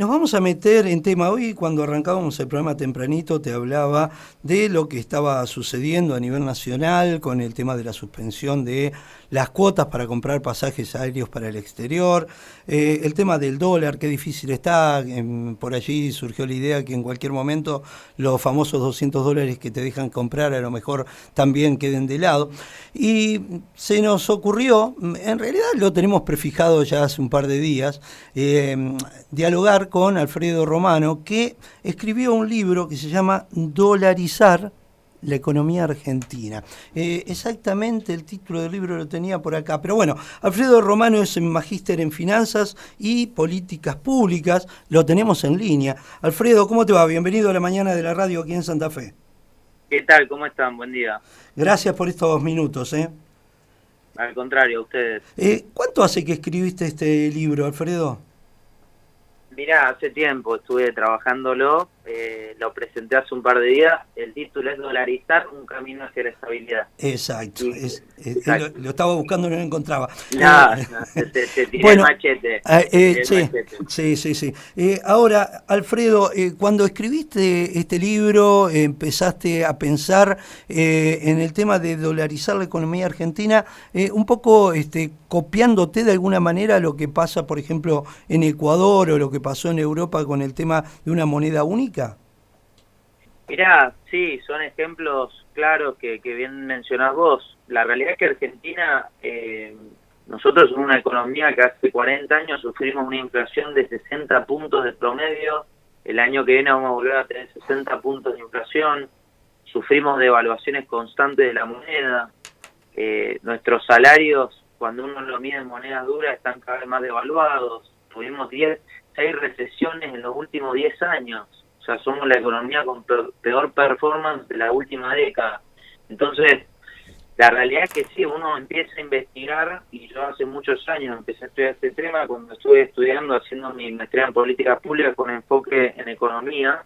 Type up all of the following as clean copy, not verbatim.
nos vamos a meter en tema. Hoy, cuando arrancábamos el programa tempranito, te hablaba de lo que estaba sucediendo a nivel nacional con el tema de la suspensión de las cuotas para comprar pasajes aéreos para el exterior, el tema del dólar, qué difícil está. Por allí surgió la idea que en cualquier momento los famosos $200 que te dejan comprar a lo mejor también queden de lado. Y se nos ocurrió, en realidad lo tenemos prefijado ya hace un par de días, dialogar con Alfredo Romano, que escribió un libro que se llama Dolarizar la economía argentina. Exactamente el título del libro lo tenía por acá, pero bueno, Alfredo Romano es magíster en finanzas y políticas públicas, lo tenemos en línea. Alfredo, ¿cómo te va? Bienvenido a la mañana de la radio aquí en Santa Fe. ¿Qué tal? ¿Cómo están? Buen día. Gracias por estos 2 minutos. Al contrario, a ustedes. ¿Cuánto hace que escribiste este libro, Alfredo? Mirá, hace tiempo estuve trabajándolo, lo presenté hace un par de días, el título es Dolarizar un camino hacia la estabilidad. Exacto, Exacto. lo estaba buscando y no lo encontraba. No, te tiré bueno, el machete. Sí. Ahora, Alfredo, cuando escribiste este libro, empezaste a pensar en el tema de dolarizar la economía argentina, un poco copiándote de alguna manera lo que pasa, por ejemplo, en Ecuador o lo que pasó en Europa con el tema de una moneda única. Mirá, sí, son ejemplos claros que bien mencionás vos. La realidad es que Argentina, nosotros somos una economía que hace 40 años sufrimos una inflación de 60 puntos de promedio. El año que viene vamos a volver a tener 60 puntos de inflación. Sufrimos devaluaciones constantes de la moneda. Nuestros salarios, cuando uno lo mide en monedas duras, están cada vez más devaluados. Tuvimos 6 recesiones en los últimos 10 años. O sea, somos la economía con peor performance de la última década. Entonces, la realidad es que sí, uno empieza a investigar, y yo hace muchos años empecé a estudiar este tema, cuando estuve estudiando, haciendo mi maestría en políticas públicas con enfoque en economía,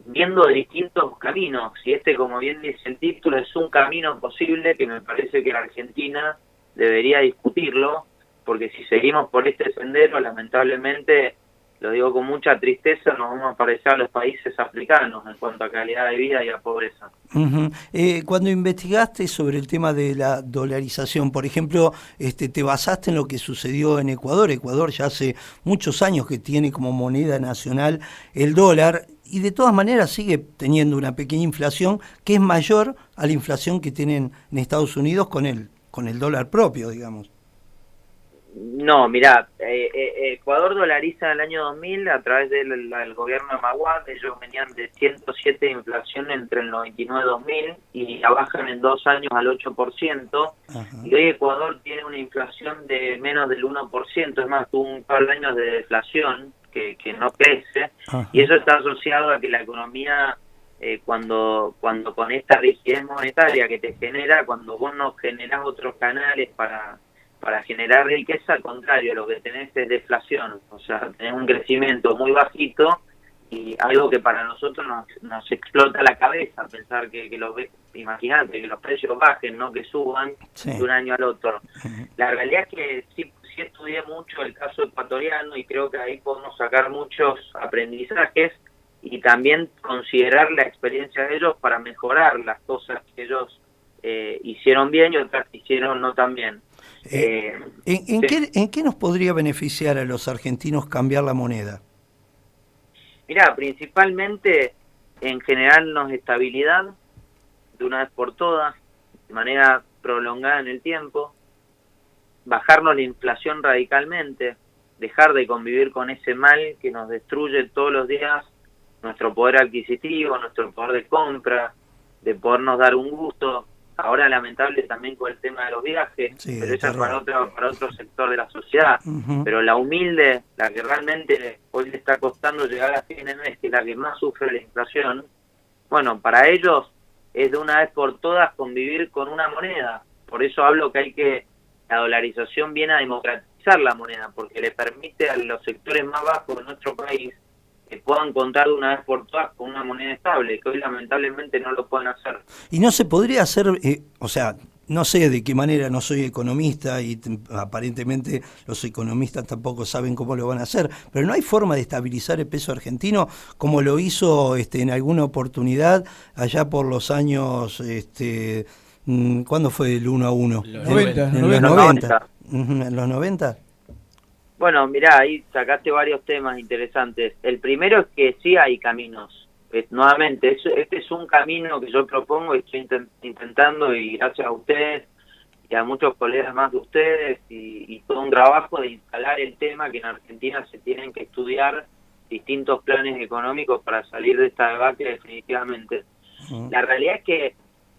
viendo distintos caminos. Y como bien dice el título, es un camino posible que me parece que la Argentina debería discutirlo, porque si seguimos por este sendero, lamentablemente, lo digo con mucha tristeza, nos vamos a parecer a los países africanos en cuanto a calidad de vida y a pobreza. Cuando investigaste sobre el tema de la dolarización, por ejemplo, te basaste en lo que sucedió en Ecuador. Ecuador ya hace muchos años que tiene como moneda nacional el dólar, y de todas maneras sigue teniendo una pequeña inflación que es mayor a la inflación que tienen en Estados Unidos con el dólar propio, digamos. No, mirá, Ecuador dolariza en el año 2000 a través del gobierno de Maguad. Ellos venían de 107 de inflación entre el 99 y 2000 y la bajan en 2 años al 8%. Ajá. Y hoy Ecuador tiene una inflación de menos del 1%, es más, tuvo un par de años de deflación que no crece. Ajá. Y eso está asociado a que la economía, cuando con esta rigidez monetaria que te genera, cuando vos no generás otros canales para generar riqueza, al contrario, lo que tenés es deflación, o sea, tenés un crecimiento muy bajito y algo que para nosotros nos explota la cabeza, pensar que imagínate, que los precios bajen, no que suban de un año al otro. La realidad es que sí estudié mucho el caso ecuatoriano y creo que ahí podemos sacar muchos aprendizajes y también considerar la experiencia de ellos para mejorar las cosas que ellos hicieron bien y otras que hicieron no tan bien. ¿En qué nos podría beneficiar a los argentinos cambiar la moneda? Mirá, principalmente en generarnos estabilidad de una vez por todas, de manera prolongada en el tiempo, bajarnos la inflación radicalmente, dejar de convivir con ese mal que nos destruye todos los días nuestro poder adquisitivo, nuestro poder de compra, de podernos dar un gusto. Ahora lamentable también con el tema de los viajes, sí, pero esa es para otro sector de la sociedad. Pero la humilde, la que realmente hoy le está costando llegar a fin de mes, que es la que más sufre la inflación, bueno, para ellos es de una vez por todas convivir con una moneda. Por eso hablo que la dolarización viene a democratizar la moneda, porque le permite a los sectores más bajos de nuestro país que puedan contar de una vez por todas con una moneda estable, que hoy lamentablemente no lo pueden hacer. Y no se podría hacer, o sea, no sé de qué manera, no soy economista y aparentemente los economistas tampoco saben cómo lo van a hacer, pero no hay forma de estabilizar el peso argentino como lo hizo en alguna oportunidad allá por los años, ¿cuándo fue el 1-1? Los 90. En los 90. ¿En los 90? Bueno, mirá, ahí sacaste varios temas interesantes. El primero es que sí hay caminos. Nuevamente, este es un camino que yo propongo y estoy intentando, y gracias a ustedes y a muchos colegas más de ustedes, y todo un trabajo de instalar el tema que en Argentina se tienen que estudiar distintos planes económicos para salir de esta debacle definitivamente. La realidad es que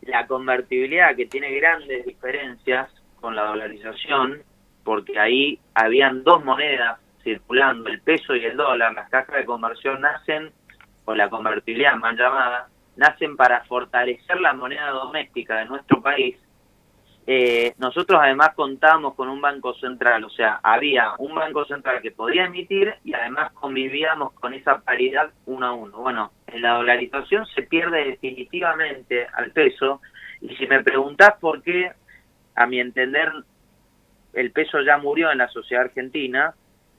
la convertibilidad, que tiene grandes diferencias con la dolarización, porque ahí habían dos monedas circulando, el peso y el dólar, las cajas de conversión nacen, o la convertibilidad mal llamada, nacen para fortalecer la moneda doméstica de nuestro país. Nosotros además contábamos con un banco central, o sea, había un banco central que podía emitir y además convivíamos con esa paridad 1-1. Bueno, en la dolarización se pierde definitivamente al peso, y si me preguntás por qué, a mi entender, el peso ya murió en la sociedad argentina,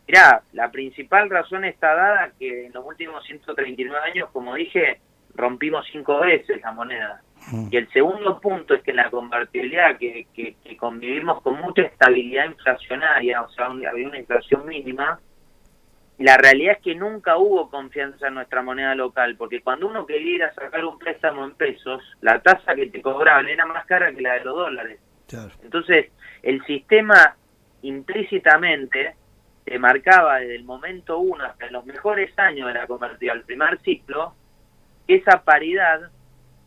mirá, la principal razón está dada que en los últimos 139 años, como dije, rompimos 5 veces la moneda. Y el segundo punto es que en la convertibilidad, que convivimos con mucha estabilidad inflacionaria, o sea, había una inflación mínima, la realidad es que nunca hubo confianza en nuestra moneda local, porque cuando uno quería ir a sacar un préstamo en pesos, la tasa que te cobraban era más cara que la de los dólares. Claro. Entonces, el sistema implícitamente te marcaba desde el momento 1 hasta los mejores años de la convertibilidad, el primer ciclo, que esa paridad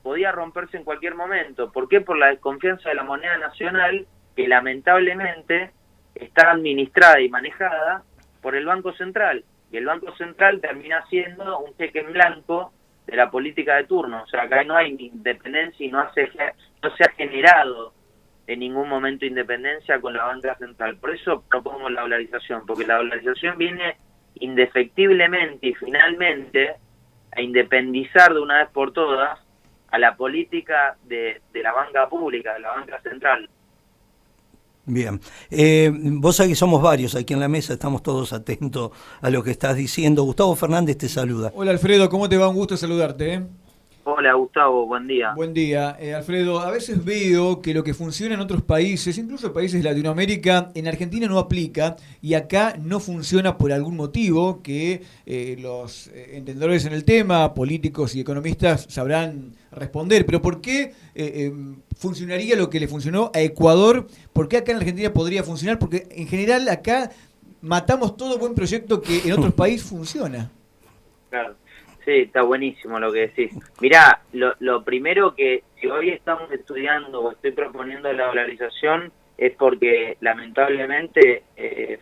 podía romperse en cualquier momento. ¿Por qué? Por la desconfianza de la moneda nacional, que lamentablemente está administrada y manejada por el Banco Central. Y el Banco Central termina siendo un cheque en blanco de la política de turno. O sea, acá no hay independencia y no se ha generado en ningún momento independencia con la banca central. Por eso propongo la dolarización, porque la dolarización viene indefectiblemente y finalmente a independizar de una vez por todas a la política de la banca pública, de la banca central. Bien. Vos sabés que somos varios aquí en la mesa, estamos todos atentos a lo que estás diciendo. Gustavo Fernández te saluda. Hola Alfredo, ¿cómo te va? Un gusto saludarte. Hola Gustavo, buen día. Buen día. Alfredo, a veces veo que lo que funciona en otros países, incluso países de Latinoamérica, en Argentina no aplica y acá no funciona por algún motivo que los entendedores en el tema, políticos y economistas sabrán responder. Pero ¿por qué funcionaría lo que le funcionó a Ecuador? ¿Por qué acá en Argentina podría funcionar? Porque en general acá matamos todo buen proyecto que en otros países funciona. Claro. Sí, está buenísimo lo que decís. Mirá, lo primero que si hoy estamos estudiando o estoy proponiendo la dolarización es porque lamentablemente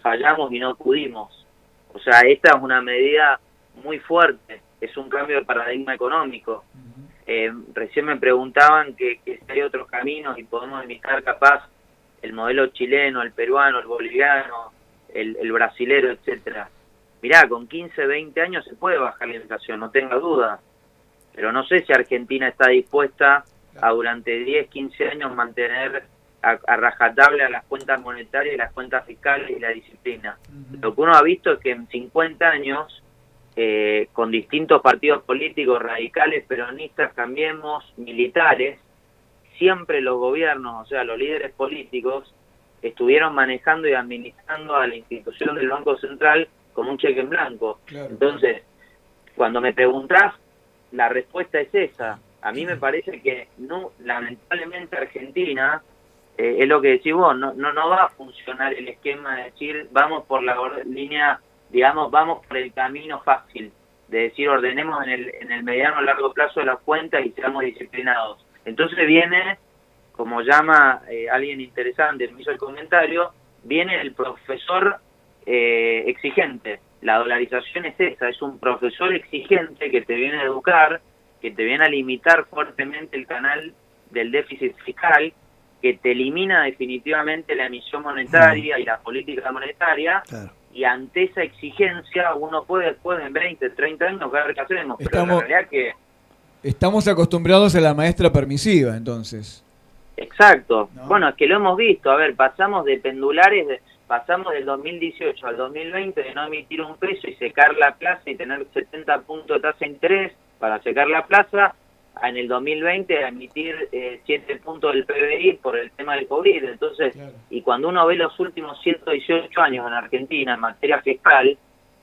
fallamos y no pudimos. O sea, esta es una medida muy fuerte, es un cambio de paradigma económico. Recién me preguntaban que si hay otros caminos y podemos imitar capaz el modelo chileno, el peruano, el boliviano, el brasilero, etcétera. Mirá, con 15, 20 años se puede bajar la inflación, no tenga duda. Pero no sé si Argentina está dispuesta a durante 10, 15 años mantener a rajatabla las cuentas monetarias y las cuentas fiscales y la disciplina. Lo que uno ha visto es que en 50 años, con distintos partidos políticos radicales, peronistas, cambiemos, militares, siempre los gobiernos, o sea, los líderes políticos, estuvieron manejando y administrando a la institución del Banco Central con un cheque en blanco. Claro. Entonces, cuando me preguntás, la respuesta es esa. A mí me parece que no, lamentablemente Argentina, es lo que decís vos, no va a funcionar el esquema de decir vamos por la línea, digamos, vamos por el camino fácil, de decir ordenemos en el mediano o largo plazo las cuentas y seamos disciplinados. Entonces viene, como llama alguien interesante, me hizo el comentario, viene el profesor exigente. La dolarización es esa, es un profesor exigente que te viene a educar, que te viene a limitar fuertemente el canal del déficit fiscal, que te elimina definitivamente la emisión monetaria y la política monetaria. Claro. Y ante esa exigencia uno puede después en 20, 30 años ver qué hacemos. Pero la realidad que estamos acostumbrados a la maestra permisiva, entonces. Exacto. ¿No? Bueno, es que lo hemos visto. A ver, pasamos de pendulares, pasamos del 2018 al 2020 de no emitir un peso y secar la plaza y tener 70 puntos de tasa de interés para secar la plaza, a en el 2020 a emitir 7 puntos del PBI por el tema del COVID. Entonces, Claro. y cuando uno ve los últimos 118 años en Argentina en materia fiscal,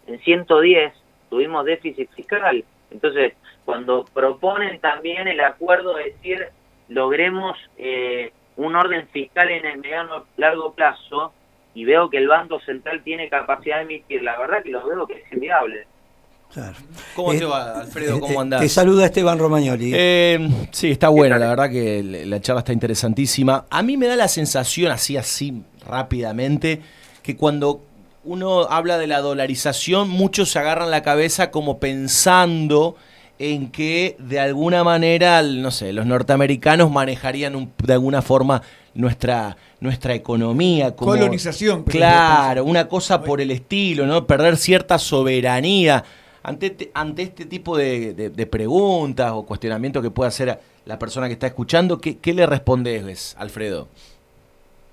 en 110 tuvimos déficit fiscal. Entonces, cuando proponen también el acuerdo de decir logremos un orden fiscal en el mediano largo plazo, y veo que el Banco Central tiene capacidad de emitir, la verdad que lo veo que es inviable. Claro. ¿Cómo te va, Alfredo? ¿Cómo andás? Te saluda Esteban Romagnoli. Sí, está buena, la verdad que la charla está interesantísima. A mí me da la sensación, así rápidamente, que cuando uno habla de la dolarización, muchos se agarran la cabeza como pensando en que de alguna manera, no sé, los norteamericanos manejarían de alguna forma nuestra economía. Como, colonización. Claro, una cosa por el estilo, ¿no? Perder cierta soberanía. Ante este tipo de preguntas o cuestionamientos que pueda hacer la persona que está escuchando, ¿qué le respondes, Alfredo?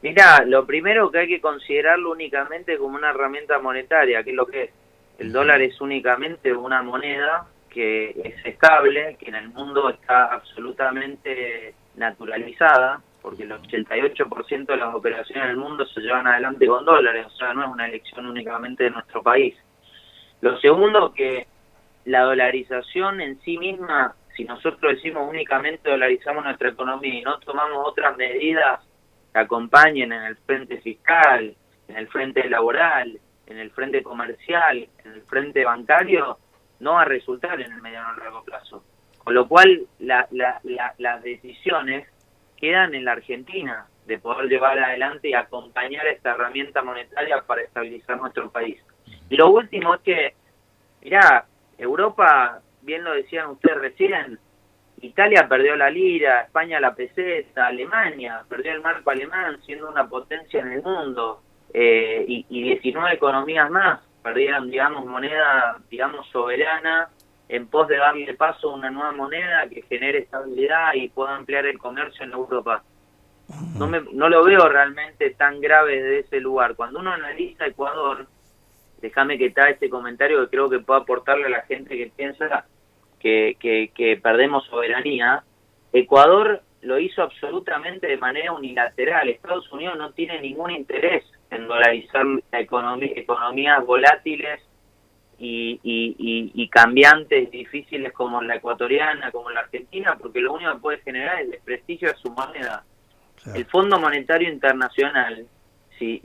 Mirá, lo primero que hay que considerarlo únicamente como una herramienta monetaria, que es lo que es. El dólar es únicamente una moneda que es estable, que en el mundo está absolutamente naturalizada, porque el 88% de las operaciones en el mundo se llevan adelante con dólares, o sea, no es una elección únicamente de nuestro país. Lo segundo, que la dolarización en sí misma, si nosotros decimos únicamente dolarizamos nuestra economía y no tomamos otras medidas que acompañen en el frente fiscal, en el frente laboral, en el frente comercial, en el frente bancario, no va a resultar en el mediano y largo plazo. Con lo cual, las decisiones quedan en la Argentina de poder llevar adelante y acompañar esta herramienta monetaria para estabilizar nuestro país. Y lo último es que, mirá, Europa, bien lo decían ustedes recién, Italia perdió la lira, España la peseta, Alemania perdió el marco alemán siendo una potencia en el mundo, y 19 economías más perdieron, digamos, moneda, digamos, soberana en pos de darle paso a una nueva moneda que genere estabilidad y pueda ampliar el comercio en Europa. No lo veo realmente tan grave desde ese lugar. Cuando uno analiza Ecuador, déjame que te haga este comentario que creo que puede aportarle a la gente que piensa que perdemos soberanía. Ecuador lo hizo absolutamente de manera unilateral. Estados Unidos no tiene ningún interés en dolarizar la economías volátiles y cambiantes, difíciles como la ecuatoriana, como la argentina, porque lo único que puede generar es el desprestigio de su moneda. Claro. El Fondo Monetario Internacional, si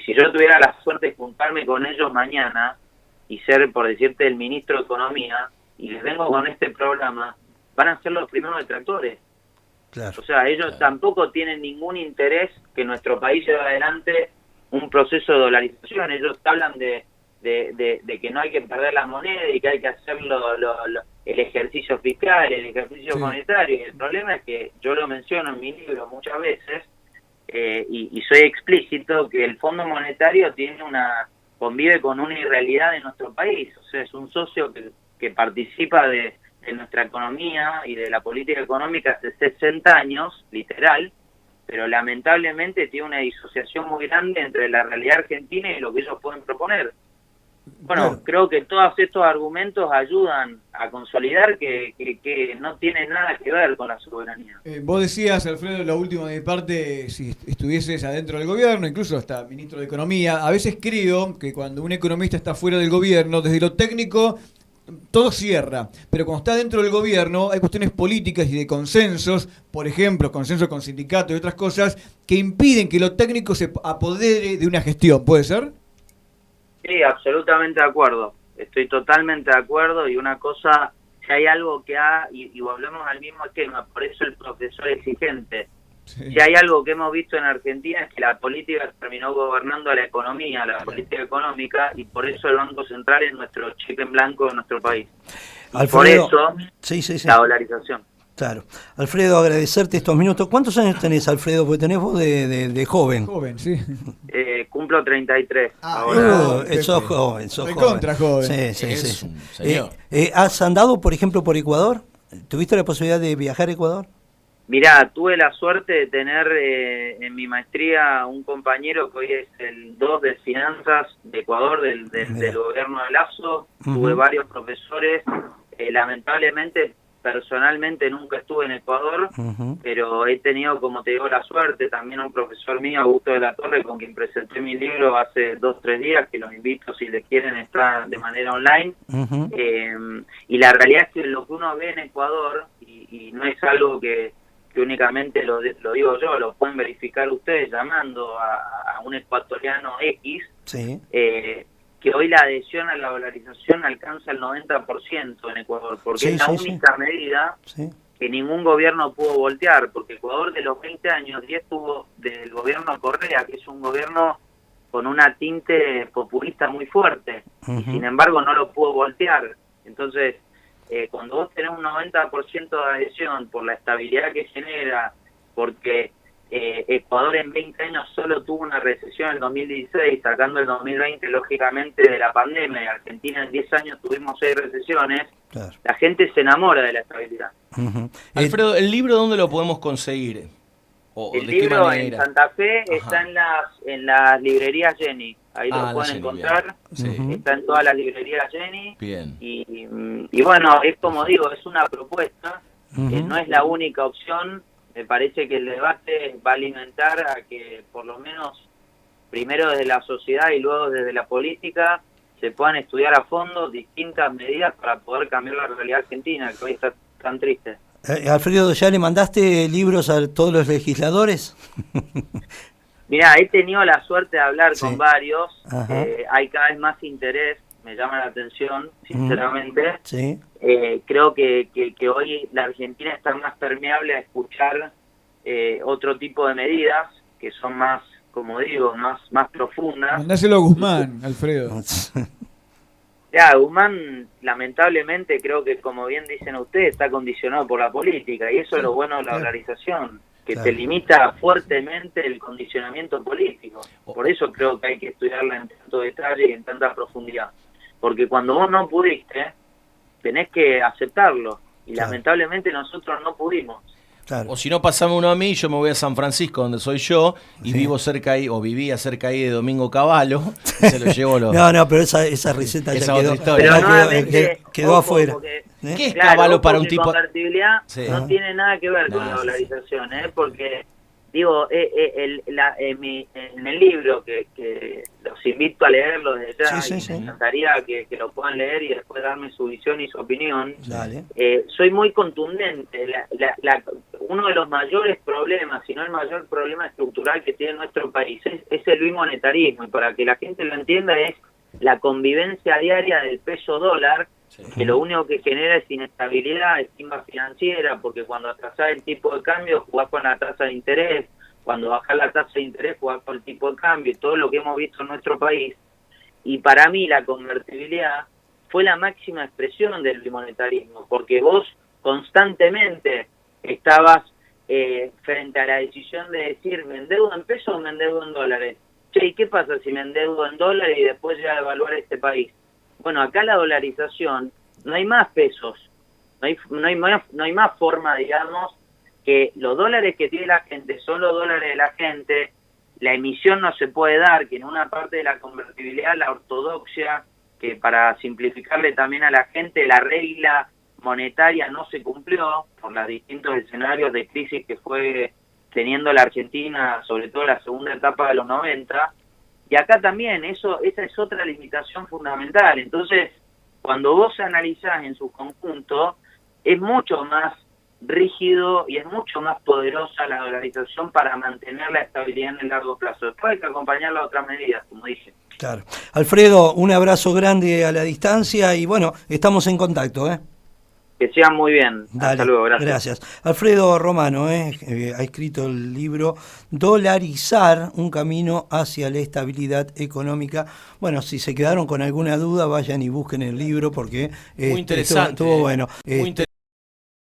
yo tuviera la suerte de juntarme con ellos mañana y ser, por decirte, el ministro de Economía, y les vengo con este programa, van a ser los primeros detractores. Claro. O sea, ellos tampoco tienen ningún interés que nuestro país lleve adelante un proceso de dolarización. Ellos hablan de que no hay que perder la moneda y que hay que hacer el ejercicio fiscal, el ejercicio monetario. Y el problema es que yo lo menciono en mi libro muchas veces, y soy explícito, que el Fondo Monetario convive con una irrealidad de nuestro país. O sea, es un socio que participa de nuestra economía y de la política económica hace 60 años, literal, pero lamentablemente tiene una disociación muy grande entre la realidad argentina y lo que ellos pueden proponer. Bueno, creo que todos estos argumentos ayudan a consolidar que no tiene nada que ver con la soberanía. Vos decías, Alfredo, lo último de mi parte, si estuvieses adentro del gobierno, incluso hasta ministro de Economía, a veces creo que cuando un economista está fuera del gobierno, desde lo técnico todo cierra, pero cuando está dentro del gobierno hay cuestiones políticas y de consensos, por ejemplo, consenso con sindicatos y otras cosas, que impiden que lo técnico se apodere de una gestión, ¿puede ser? Sí, absolutamente de acuerdo, estoy totalmente de acuerdo, y una cosa, si hay algo que y volvemos al mismo esquema, por eso el profesor exigente, si hay algo que hemos visto en Argentina es que la política terminó gobernando la economía, la política económica, y por eso el Banco Central es nuestro chip en blanco de nuestro país. Alfredo, por eso la dolarización. Claro. Alfredo, agradecerte estos minutos. ¿Cuántos años tenés, Alfredo? Porque tenés voz de joven. Joven, sí. Cumplo 33. Sos joven, Recontra joven. Sí. ¿Has andado, por ejemplo, por Ecuador? ¿Tuviste la posibilidad de viajar a Ecuador? Mirá, tuve la suerte de tener en mi maestría un compañero que hoy es el 2 de Finanzas de Ecuador, del gobierno de Lasso. Tuve varios profesores. Lamentablemente, personalmente nunca estuve en Ecuador, pero he tenido, como te digo, la suerte. También un profesor mío, Augusto de la Torre, con quien presenté mi libro hace 2-3 días, que los invito si les quieren, está de manera online. Y la realidad es que lo que uno ve en Ecuador, y no es algo que únicamente lo digo yo, lo pueden verificar ustedes llamando a un ecuatoriano X, que hoy la adhesión a la dolarización alcanza el 90% en Ecuador, porque es la única medida que ningún gobierno pudo voltear, porque Ecuador de los 20 años, 10 tuvo del gobierno Correa, que es un gobierno con una tinte populista muy fuerte, y sin embargo no lo pudo voltear. Entonces, cuando vos tenés un 90% de adhesión por la estabilidad que genera, porque Ecuador en 20 años solo tuvo una recesión en el 2016, sacando el 2020 lógicamente de la pandemia, y Argentina en 10 años tuvimos 6 recesiones, la gente se enamora de la estabilidad. Alfredo, ¿el libro dónde lo podemos conseguir? El libro en Santa Fe está en las librerías Jenny. Ahí lo pueden encontrar. Está en todas las librerías Jenny. Bien. Y bueno, es como digo, es una propuesta. No es la única opción. Me parece que el debate va a alimentar a que por lo menos primero desde la sociedad y luego desde la política se puedan estudiar a fondo distintas medidas para poder cambiar la realidad argentina, que hoy está tan triste. Alfredo, ¿ya le mandaste libros a todos los legisladores? Mirá, he tenido la suerte de hablar con varios. Hay cada vez más interés, me llama la atención, sinceramente. Creo que hoy la Argentina está más permeable a escuchar otro tipo de medidas que son más, como digo, más profundas. Mandáselo a Guzmán, Alfredo. Ya, Guzmán, lamentablemente, creo que, como bien dicen ustedes, está condicionado por la política, y eso es lo bueno de la dolarización, que te limita fuertemente el condicionamiento político. Por eso creo que hay que estudiarla en tanto detalle y en tanta profundidad. Porque cuando vos no pudiste, tenés que aceptarlo, y lamentablemente nosotros no pudimos. O si no, pasame uno a mí, yo me voy a San Francisco, donde soy yo, y vivo cerca ahí, o vivía cerca ahí de Domingo Cavallo, y se lo llevo los... No, pero esa receta ya quedó, quedó afuera. ¿Qué es Cavallo para un tipo? La convertibilidad no tiene nada que ver con la dolarización, porque, digo, en el libro, que los invito a leerlo desde ya, me encantaría que lo puedan leer y después darme su visión y su opinión. Soy muy contundente. Uno de los mayores problemas, si no el mayor problema estructural que tiene nuestro país, es el bimonetarismo, y para que la gente lo entienda es la convivencia diaria del peso dólar, que lo único que genera es inestabilidad, estima financiera, porque cuando atrasás el tipo de cambio jugás con la tasa de interés, cuando bajás la tasa de interés jugás con el tipo de cambio, y todo lo que hemos visto en nuestro país. Y para mí la convertibilidad fue la máxima expresión del bimonetarismo, porque vos constantemente estabas frente a la decisión de decir, ¿me endeudo en pesos o me endeudo en dólares? Che, ¿y qué pasa si me endeudo en dólares y después ya evaluar este país? Bueno, acá la dolarización, no hay más pesos, no hay más forma, digamos, que los dólares que tiene la gente son los dólares de la gente, la emisión no se puede dar, que en una parte de la convertibilidad, la ortodoxia, que para simplificarle también a la gente, la regla monetaria no se cumplió por los distintos escenarios de crisis que fue teniendo la Argentina, sobre todo la segunda etapa de los 90, y acá también esa es otra limitación fundamental. Entonces, cuando vos analizás en su conjunto, es mucho más rígido y es mucho más poderosa la dolarización para mantener la estabilidad en el largo plazo. Después hay que acompañarla a otras medidas, como dije. Claro. Alfredo, un abrazo grande a la distancia y bueno, estamos en contacto, Que sigan muy bien. Dale, hasta luego, gracias. Alfredo Romano ha escrito el libro Dolarizar, un camino hacia la estabilidad económica. Bueno, si se quedaron con alguna duda, vayan y busquen el libro porque muy interesante, estuvo bueno.